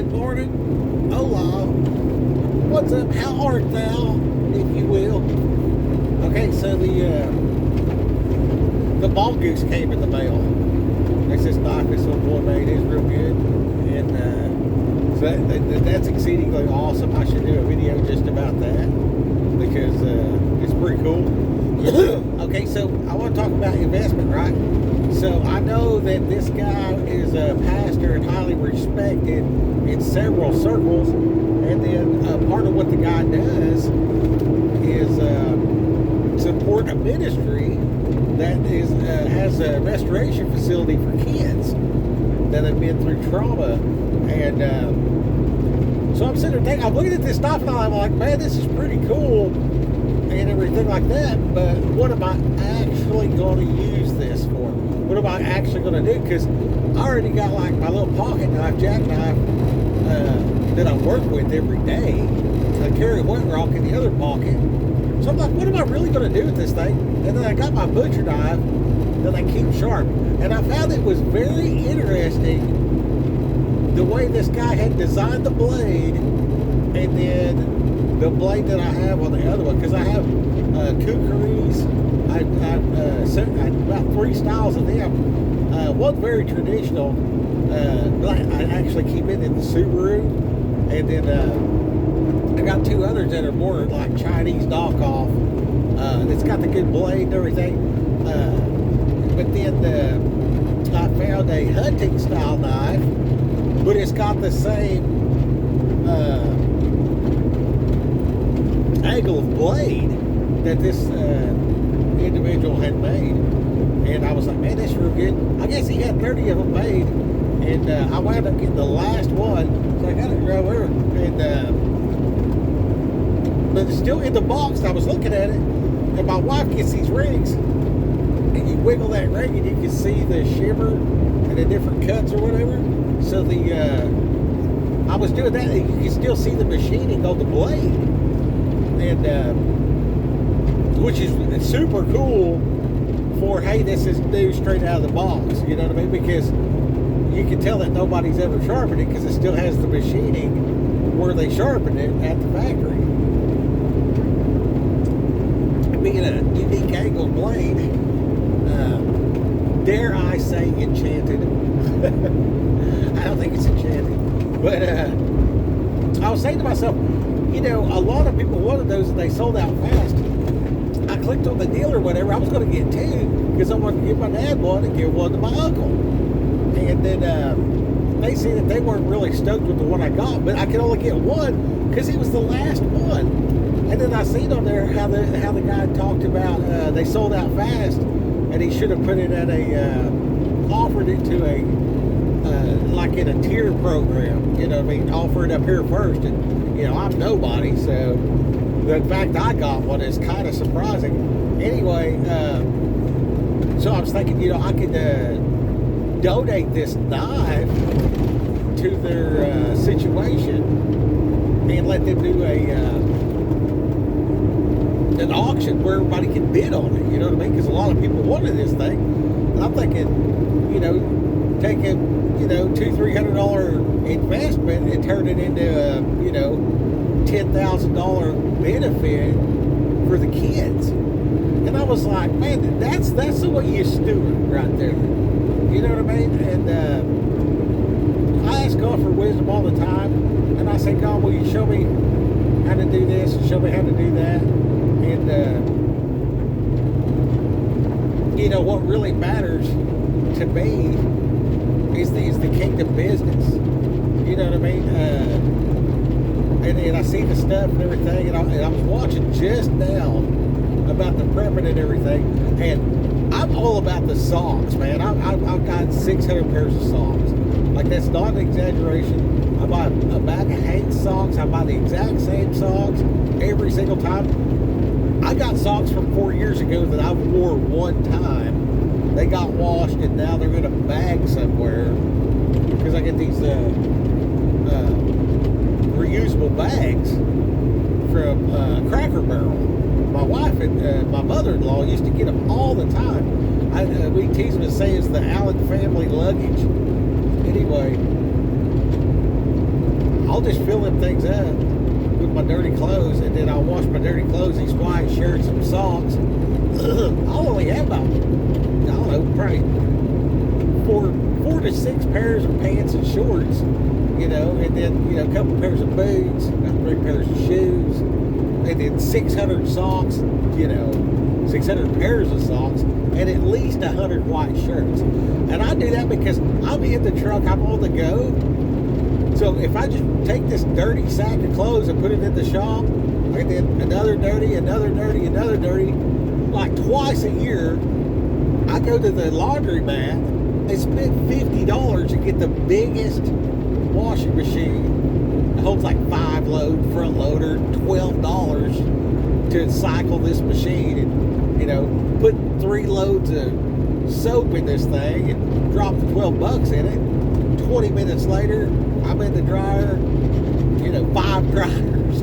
good morning, hola, what's up, how art thou, if you will. Okay, so the ball goose came in the mail. It's this knife this little boy made. It's real good, and so that's exceedingly awesome. I should do a video just about that because it's pretty cool. Okay, so I want to talk about investment, right? So I know that this guy is a pastor and highly respected in several circles, and then part of what the guy does is support a ministry that has a restoration facility for kids that have been through trauma. And so I'm sitting there thinking, I'm looking at this stuff and I'm like, man, this is pretty cool and everything like that, but what am I actually going to use this for? What am I actually going to do? Because I already got like my little pocket knife, jackknife, that I work with every day. I carry a wet rock in the other pocket. So I'm like, what am I really going to do with this thing? And then I got my butcher knife that I keep sharp. And I found it was very interesting the way this guy had designed the blade, and then the blade that I have on the other one, because I have kukris. I've sent about 3 styles of them. One very traditional, but I actually keep it in the Subaru, and then I got 2 others that are more like Chinese knockoff. It's got the good blade and everything. But then I found a hunting style knife, but it's got the same angle of blade that this individual had made. And I was like, man, that's real good. I guess he had 30 of them made, and I wound up getting the last one, so I got it right over. And but it's still in the box. I was looking at it, and my wife gets these rings, and you wiggle that ring, and you can see the shimmer and the different cuts or whatever. So I was doing that, and you can still see the machining on the blade, and which is super cool for, hey, this is new straight out of the box, you know what I mean? Because you can tell that nobody's ever sharpened it because it still has the machining where they sharpened it at the factory. Being a unique angled blade, dare I say enchanted. I don't think it's enchanted, but I was saying to myself, you know, a lot of people wanted those and they sold out fast. I clicked on the deal or whatever. I was going to get 2 because I wanted to give my dad one and give one to my uncle. And then they said that they weren't really stoked with the one I got, but I could only get one because it was the last one. And then I seen on there how the guy talked about they sold out fast, and he should have put it at offered it to a like in a tier program. You know what I mean? Offer it up here first, and you know I'm nobody, so. The fact I got one is kind of surprising. Anyway, so I was thinking, you know, I could donate this knife to their situation and let them do an auction where everybody can bid on it. You know what I mean? Because a lot of people wanted this thing. And I'm thinking, you know, taking, you know, $200-300 investment and turn it into, you know, $10,000 benefit for the kids. And I was like, man, that's the way you steward right there. You know what I mean? And I ask God for wisdom all the time, and I say, God, will you show me how to do this and show me how to do that? And you know what really matters to me is the kingdom business. You know what I mean? And I see the stuff and everything, and I was watching just now about the prepping and everything, and I'm all about the socks, man. I've got 600 pairs of socks. Like, that's not an exaggeration. I buy a bag of Hanes socks. I buy the exact same socks every single time. I got socks from 4 years ago that I wore one time. They got washed, and now they're in a bag somewhere because I get these reusable bags from Cracker Barrel. My wife and my mother-in-law used to get them all the time. We tease them and say it's the Allen family luggage. Anyway, just fill them things up with my dirty clothes, and then I'll wash my dirty clothes, these white shirts and socks. I'll only have about, I don't know, probably four to six pairs of pants and shorts, you know, and then, you know, a couple pairs of boots, about 3 pairs of shoes, and then 600 socks, you know, 600 pairs of socks, and at least 100 white shirts. And I do that because I'm in the truck, I'm on the go. So if I just take this dirty sack of clothes and put it in the shop, and then another dirty, like twice a year, I go to the laundromat and spend $50 to get the biggest washing machine. It holds like 5 load, front loader, $12 to cycle this machine, and, you know, put 3 loads of soap in this thing and drop the $12 in it. 20 minutes later, I'm in the dryer, you know, 5 dryers,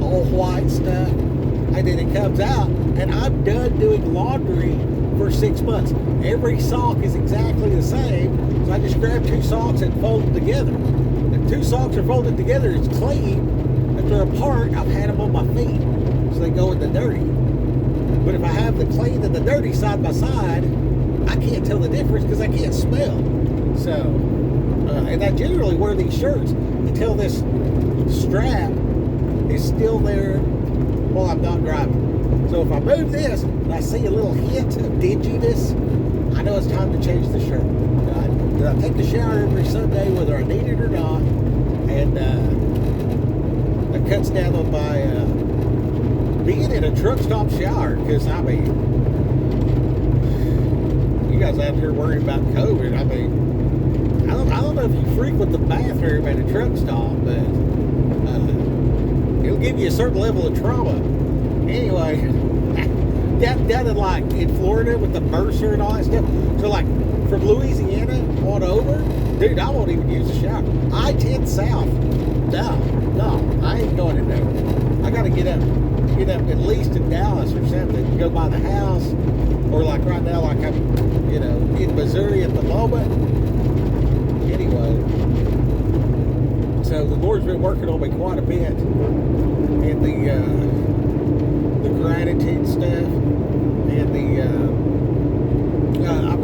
all white stuff, and then it comes out, and I'm done doing laundry for 6 months. Every sock is exactly the same, so I just grab 2 socks and fold them together. If 2 socks are folded together, it's clean. If they're apart, I've had them on my feet, so they go in the dirty. But if I have the clean and the dirty side by side, I can't tell the difference because I can't smell. So, and I generally wear these shirts until this strap is still there while I'm not driving. So if I move this and I see a little hint of dinginess, I know it's time to change the shirt. I take the shower every Sunday, whether I need it or not, and it cuts down on my being in a truck stop shower, because I mean, you guys out here worrying about COVID. I mean, I don't know if you frequent the bathroom at a truck stop, but it'll give you a certain level of trauma. Anyway, down in like in Florida with the Mercer and all that stuff. So like from Louisiana on over, dude, I won't even use the shower. I-10 South, no, I ain't going in there. I gotta get up at least in Dallas or something, go by the house, or like right now, like I'm, you know, in Missouri at the moment. Anyway, so the Lord's been working on me quite a bit, and the gratitude stuff,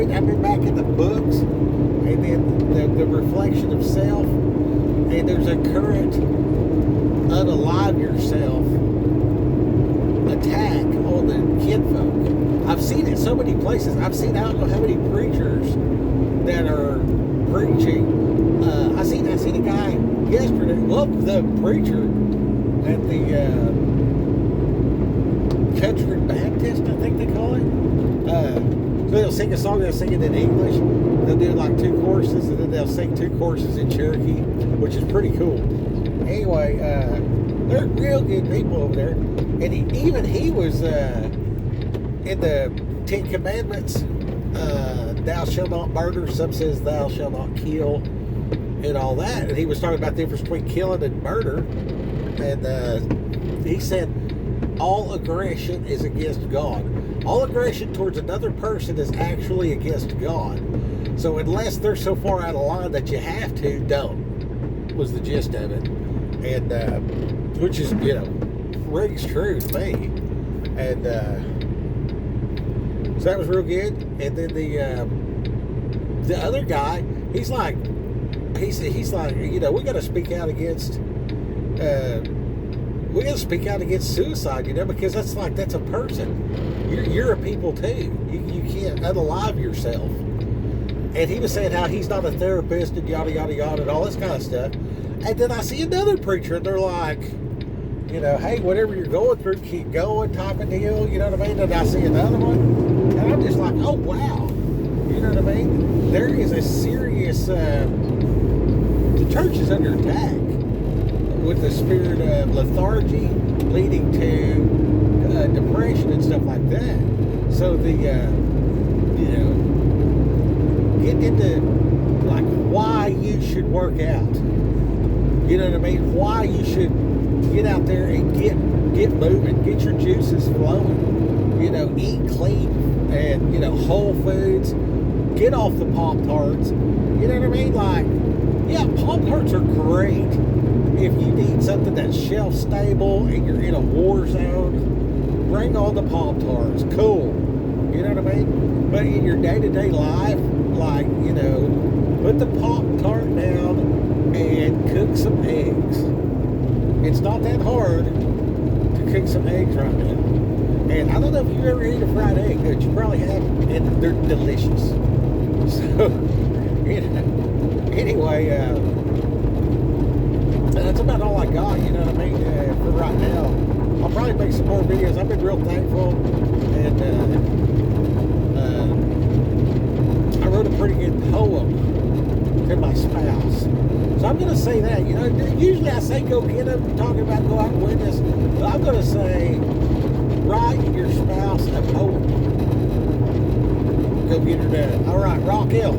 and I've been back in the books, and then the reflection of self, and there's a current unalive yourself attack on the kinfolk. I've seen it so many places. I've seen, I don't know how many preachers that are preaching. I seen a guy yesterday, well, the preacher at the Country Baptist, I think they call it. So they'll sing a song, they'll sing it in English. They'll do like 2 courses, and then they'll sing 2 courses in Cherokee, which is pretty cool. Anyway, they're real good people over there. And he was in the 10 Commandments, thou shalt not murder, some says thou shalt not kill, and all that. And he was talking about the difference between killing and murder. And he said all aggression is against God. All aggression towards another person is actually against God. So unless they're so far out of line that you have to, don't, was the gist of it. And which is, you know, rings true to me. And so that was real good. And then the other guy, he's like, you know, we got to speak out against suicide, you know, because that's a person. You're a people too. You can't unalive yourself. And he was saying how he's not a therapist and yada yada yada and all this kind of stuff. And then I see another preacher, and they're like, you know, hey, whatever you're going through, keep going, type of deal, you know what I mean? And I see another one, and I'm just like, oh, wow. You know what I mean? There is a serious, the church is under attack with the spirit of lethargy leading to depression and stuff like that. So the, you know, getting into, like, why you should work out. You know what I mean? Why you should get out there and get moving, get your juices flowing, you know, eat clean and, you know, whole foods, get off the Pop-Tarts, you know what I mean? Like, yeah, Pop-Tarts are great if you that shelf stable and you're in a war zone, bring on the Pop-Tarts. Cool. You know what I mean? But in your day-to-day life, like, you know, put the Pop-Tart down and cook some eggs. It's not that hard to cook some eggs right now. And I don't know if you ever eat a fried egg, but you probably have, and they're delicious. So, you know, anyway, that's about all I got, you know what I mean, for right now. I'll probably make some more videos. I've been real thankful, and I wrote a pretty good poem to my spouse. So I'm going to say that, you know, usually I say go get them, talking about go out and witness, but I'm going to say write your spouse a poem. Go get her done. All right, Raquel.